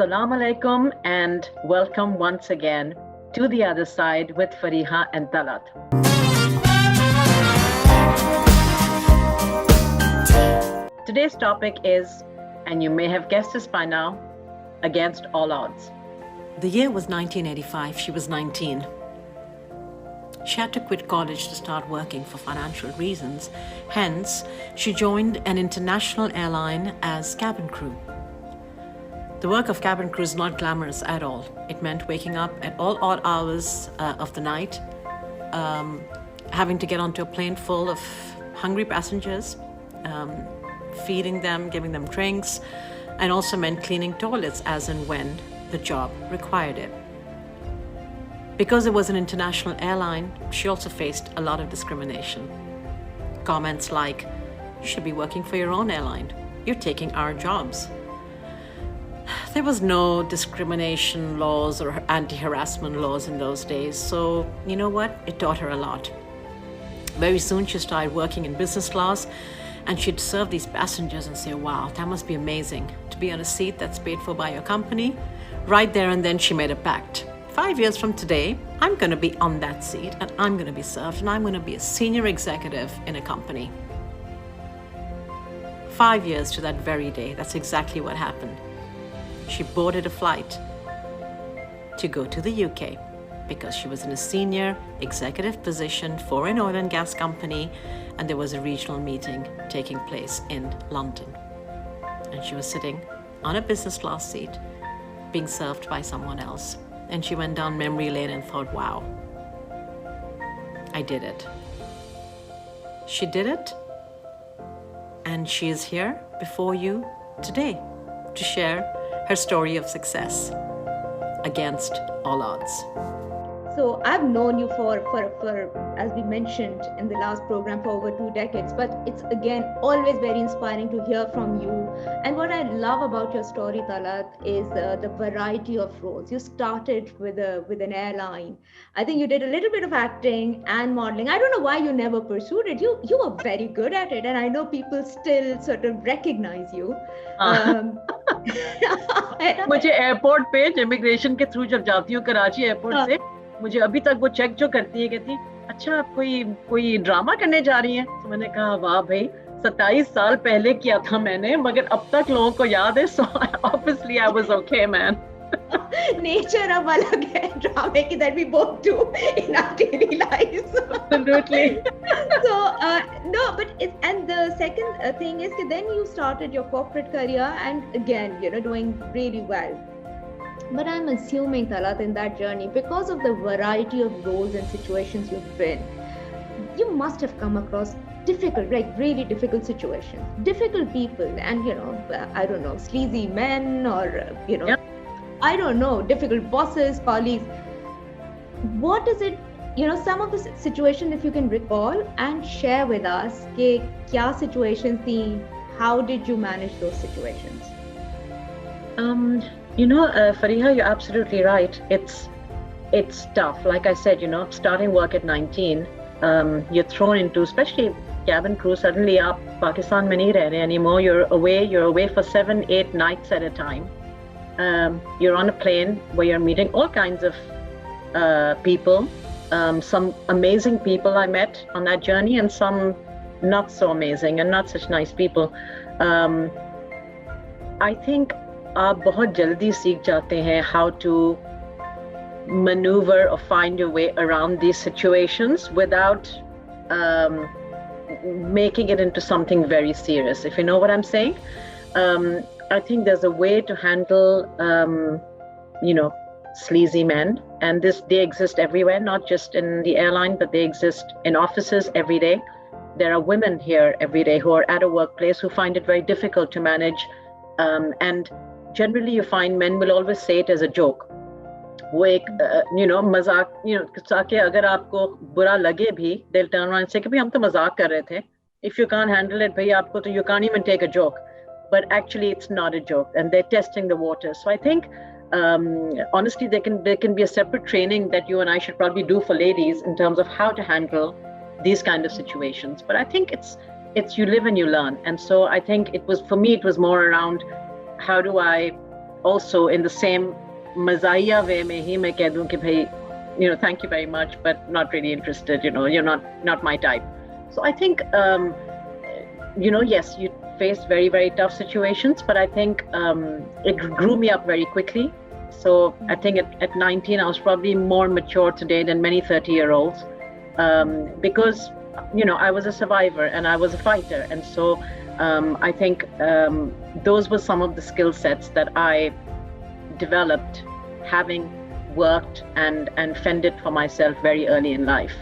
Assalamu alaikum and welcome once again to The Other Side with Fariha and Talat. Today's topic is, and you may have guessed this by now, against all odds. The year was 1985. She was 19. She had to quit college to start working for financial reasons. Hence, she joined an international airline as cabin crew. The work of cabin crew is not glamorous at all. It meant waking up at all odd hours of the night, having to get onto a plane full of hungry passengers, feeding them, giving them drinks, and also meant cleaning toilets as and when the job required it. Because it was an international airline, she also faced a lot of discrimination. Comments like, "You should be working for your own airline. You're taking our jobs." There was no discrimination laws or anti-harassment laws in those days, so you know what? It taught her a lot. Very soon she started working in business class, and she'd serve these passengers and say, "Wow, that must be amazing to be on a seat that's paid for by your company." Right there and then she made a pact. 5 years from today, I'm going to be on that seat and I'm going to be served and I'm going to be a senior executive in a company. 5 years to that very day, that's exactly what happened. She boarded a flight to go to the UK because she was in a senior executive position for an oil and gas company, and there was a regional meeting taking place in London. And she was sitting on a business class seat being served by someone else. And she went down memory lane and thought, wow, I did it. She did it, and she is here before you today to share her story of success against all odds. So I've known you for, as we mentioned in the last program, for over 2 decades, but it's again always very inspiring to hear from you. And what I love about your story, Talat, is the variety of roles. You started with an airline. I think you did a little bit of acting and modeling. I don't know why you never pursued it. You were very good at it, and I know people still sort of recognize you. मुझे airport पे immigration के through जब जाती हूँ Karachi airport से, मुझे अभी तक वो चेक जो करती है, कहती अच्छा आप कोई ड्रामा करने जा रही हैं? तो मैंने कहा वाह भाई, 27 साल पहले किया था मैंने, मगर अब तक लोगों को याद है. So obviously I was okay, man. Nature अब अलग है ड्रामे की, that we both do in our daily lives. Absolutely. So no, but and the second thing is that then you started your corporate career, and again, doing really well. But I'm assuming, Talat, in that journey, because of the variety of roles and situations you've been, you must have come across difficult, like really difficult situations, difficult people, and I don't know, sleazy men, or Yeah. I don't know, difficult bosses, colleagues. What is it? Some of the situations, if you can recall and share with us, kya situations thi? How did you manage those situations? Fariha, you're absolutely right. It's tough. Like I said, starting work at 19, you're thrown into, especially cabin crew. Suddenly, aap Pakistan mein nahi reh rahe anymore. You're away for 7-8 nights at a time. You're on a plane where you're meeting all kinds of people. Some amazing people I met on that journey, and some not so amazing and not such nice people. I think आप बहुत जल्दी सीख जाते हैं how to maneuver or find your way around these situations without making it into something very serious, if you know what I'm saying. I think there's a way to handle sleazy men, and they exist everywhere, not just in the airline, but they exist in offices every day. There are women here every day who are at a workplace who find it very difficult to manage, and generally you find men will always say it as a joke. वो एक मजाक, ताकि अगर आपको बुरा लगे भी, they'll turn around and say कि भाई हम तो मजाक कर रहे थे. If you can't handle it, भाई आपको तो you can't even take a joke. But actually it's not a joke, and they're testing the waters. So I think honestly there can be a separate training that you and I should probably do for ladies in terms of how to handle these kind of situations. But I think it's you live and you learn. And so I think it was, for me, it was more around how do I also in the same mazaiya way mein hi main keh dun ki bhai, thank you very much, but not really interested. You're not my type. So I think, yes, you face very, very tough situations, but I think it grew me up very quickly. So I think at 19, I was probably more mature today than many 30-year-olds, because, I was a survivor and I was a fighter. And so I think those were some of the skill sets that I developed having worked and fended for myself very early in life.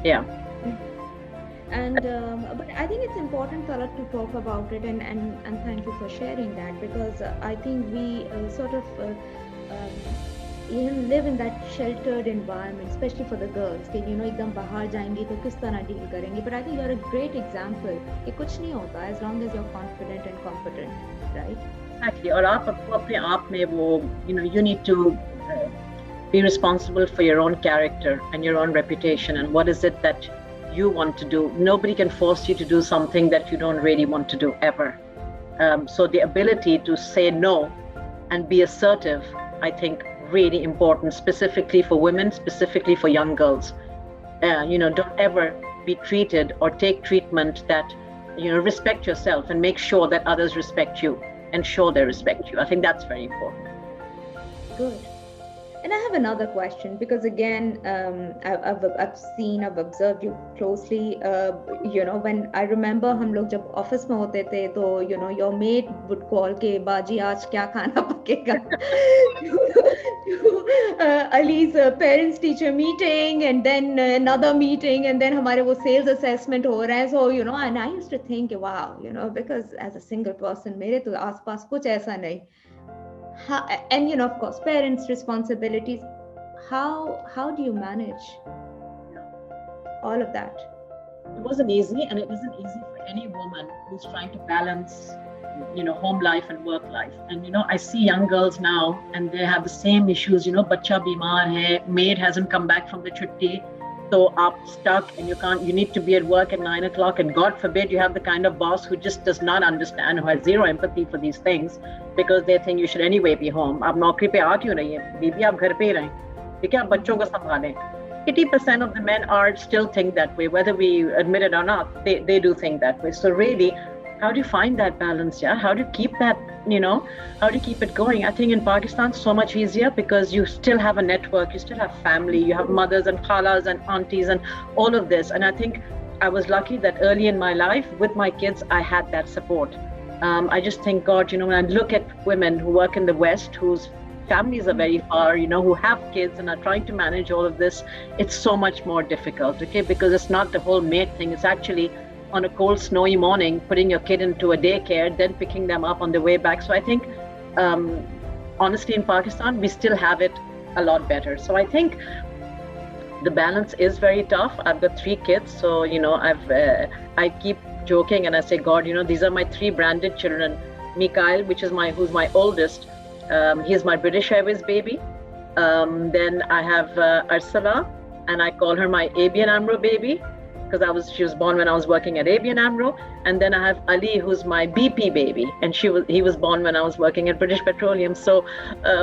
Yeah. And but I think it's important, Talat, to talk about it, and thank you for sharing that, because I think we sort of live in that sheltered environment, especially for the girls, कि एकदम बाहर जाएंगी तो किस तरह deal करेंगी. But I think you're a great example कि कुछ नहीं होता as long as you're confident and competent, right? Exactly. और आप अपने आप में वो, you need to be responsible for your own character and your own reputation, and what is it that you want to do. Nobody can force you to do something that you don't really want to do ever. So the ability to say no and be assertive, I think, really important, specifically for women, specifically for young girls. Don't ever be treated or take treatment that, respect yourself and make sure that others respect you and show they respect you. I think that's very important. Good. And I have another question, because again, I've observed you closely. When I remember हम लोग जब office में होते थे, तो your mate would call के बाजी आज क्या खाना पकेगा to Ali's parents teacher meeting, and then another meeting, and then हमारे वो sales assessment हो रहे हैं. So and I used to think, wow, because as a single person मेरे तो आसपास कुछ ऐसा नहीं. And of course, parents' responsibilities. How do you manage all of that? It wasn't easy, and it isn't easy for any woman who's trying to balance, home life and work life. And I see young girls now, and they have the same issues. Bacha bimar hai, maid hasn't come back from the chutti, so up stuck, and you need to be at work at 9 o'clock, and God forbid you have the kind of boss who just does not understand, who has zero empathy for these things, because they think you should anyway be home. आप नौकरी पे आ क्यों रही हैं? बीबी आप घर पे ही रहें, ठीक है, आप बच्चों को संभालें. 80% of the men are still think that way, whether we admit it or not. They do think that way. So really, how do you find that balance? Yeah, how do you keep that? How do you keep it going? I think in Pakistan so much easier, because you still have a network, you still have family, you have mothers and khalas and aunties and all of this. And I think I was lucky that early in my life with my kids, I had that support. I just thank God, when I look at women who work in the West, whose families are very far, who have kids and are trying to manage all of this, it's so much more difficult, okay? Because it's not the whole maid thing. It's actually on a cold, snowy morning, putting your kid into a daycare, then picking them up on the way back. So I think, honestly, in Pakistan, we still have it a lot better. So I think the balance is very tough. I've got 3 kids, so I keep joking and I say, God, these are my 3 branded children. Mikhail, who's my oldest, he's my British Airways baby. Then I have Ursula, and I call her my ABN AMRO baby, because she was born when I was working at ABN AMRO. And then I have Ali, who's my BP baby, and he was born when I was working at British Petroleum. So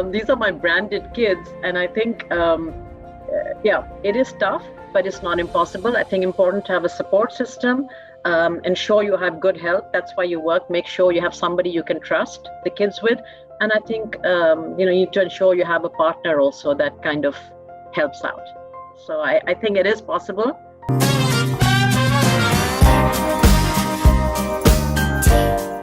these are my branded kids, and I think it is tough, but it's not impossible. I think important to have a support system. Ensure you have good help. That's why you work. Make sure you have somebody you can trust the kids with. And I think you need to ensure you have a partner also that kind of helps out. So I think it is possible.